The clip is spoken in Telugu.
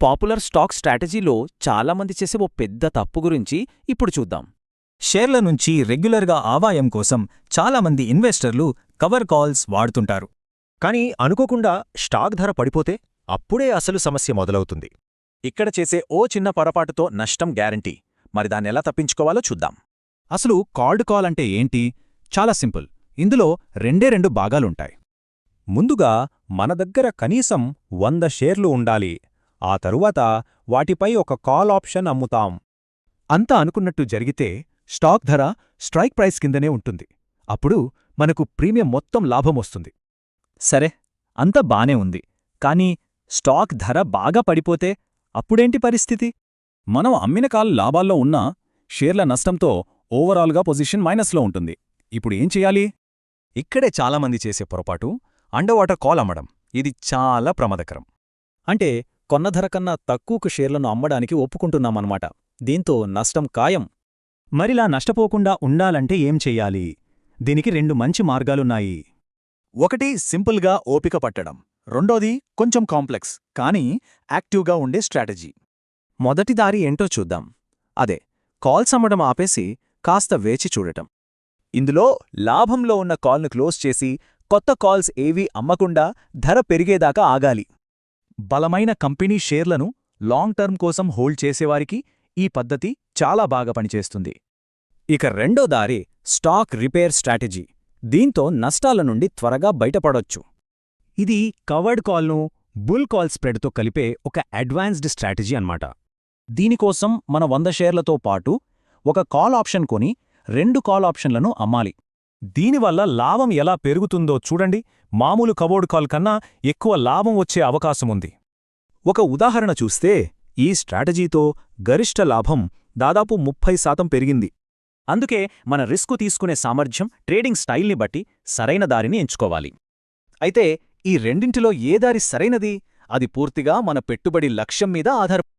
పాపులర్ స్టాక్ స్ట్రాటజీలో చాలామంది చేసే ఓ పెద్ద తప్పు గురించి ఇప్పుడు చూద్దాం. షేర్ల నుంచి రెగ్యులర్గా ఆదాయం కోసం చాలామంది ఇన్వెస్టర్లు కవర్ కాల్స్ వాడుతుంటారు. కానీ అనుకోకుండా స్టాక్ ధర పడిపోతే అప్పుడే అసలు సమస్య మొదలవుతుంది. ఇక్కడ చేసే ఓ చిన్న పొరపాటుతో నష్టం గ్యారంటీ. మరి దాన్నెలా తప్పించుకోవాలో చూద్దాం. అసలు కాల్డ్ కాల్ అంటే ఏంటి? చాలా సింపుల్. ఇందులో రెండు భాగాలుంటాయి. ముందుగా మన దగ్గర కనీసం 100 షేర్లు ఉండాలి. ఆ తరువాత వాటిపై ఒక కాల్ ఆప్షన్ అమ్ముతాం. అంతా అనుకున్నట్టు జరిగితే స్టాక్ ధర స్ట్రైక్ ప్రైస్ కిందనే ఉంటుంది. అప్పుడు మనకు ప్రీమియం మొత్తం లాభమొస్తుంది. సరే, అంతా బానే ఉంది. కానీ స్టాక్ ధర బాగా పడిపోతే అప్పుడేంటి పరిస్థితి? మనం అమ్మిన కాల్ లాభాల్లో ఉన్నా షేర్ల నష్టంతో ఓవరాల్గా పొజిషన్ మైనస్లో ఉంటుంది. ఇప్పుడు ఏం చెయ్యాలి? ఇక్కడే చాలామంది చేసే పొరపాటు అండర్ వాటర్ కాల్ అమ్మడం. ఇది చాలా ప్రమాదకరం. అంటే కొన్న ధర కన్నా తక్కువకు షేర్లను అమ్మడానికి ఒప్పుకుంటున్నామన్నమాట. దీంతో నష్టం ఖాయం. మరిలా నష్టపోకుండా ఉండాలంటే ఏం చెయ్యాలి? దీనికి 2 మంచి మార్గాలున్నాయి. ఒకటి సింపుల్గా ఓపిక పట్టడం, రెండోది కొంచెం కాంప్లెక్స్ కానీ యాక్టివ్గా ఉండే స్ట్రాటజీ. మొదటి దారి ఏంటో చూద్దాం. అదే కాల్స్ అమ్మడం ఆపేసి కాస్త వేచి చూడటం. ఇందులో లాభంలో ఉన్న కాల్ను క్లోజ్ చేసి కొత్త కాల్స్ ఏవీ అమ్మకుండా ధర పెరిగేదాకా ఆగాలి. బలమైన కంపెనీ షేర్లను లాంగ్ టర్మ్ కోసం హోల్డ్ చేసేవారికి ఈ పద్ధతి చాలా బాగా పనిచేస్తుంది. ఇక రెండో దారి స్టాక్ రిపేర్ స్ట్రాటజీ. దీంతో నష్టాల నుండి త్వరగా బయటపడొచ్చు. ఇది కవర్డ్ కాల్ను బుల్ కాల్ స్ప్రెడ్తో కలిపే ఒక అడ్వాన్స్డ్ స్ట్రాటజీ అన్నమాట. దీనికోసం మన 100 షేర్లతో పాటు ఒక కాల్ ఆప్షన్ కొని 2 కాల్ ఆప్షన్లను అమ్మాలి. దీనివల్ల లాభం ఎలా పెరుగుతుందో చూడండి. మామూలు కవర్డ్ కాల్ కన్నా ఎక్కువ లాభం వచ్చే అవకాశముంది. ఒక ఉదాహరణ చూస్తే ఈ స్ట్రాటజీతో గరిష్ట లాభం దాదాపు 30% పెరిగింది. అందుకే మన రిస్కు తీసుకునే సామర్థ్యం, ట్రేడింగ్ స్టైల్ని బట్టి సరైన దారిని ఎంచుకోవాలి. అయితే ఈ రెండింటిలో ఏ దారి సరైనది? అది పూర్తిగా మన పెట్టుబడి లక్ష్యం మీద ఆధారపడి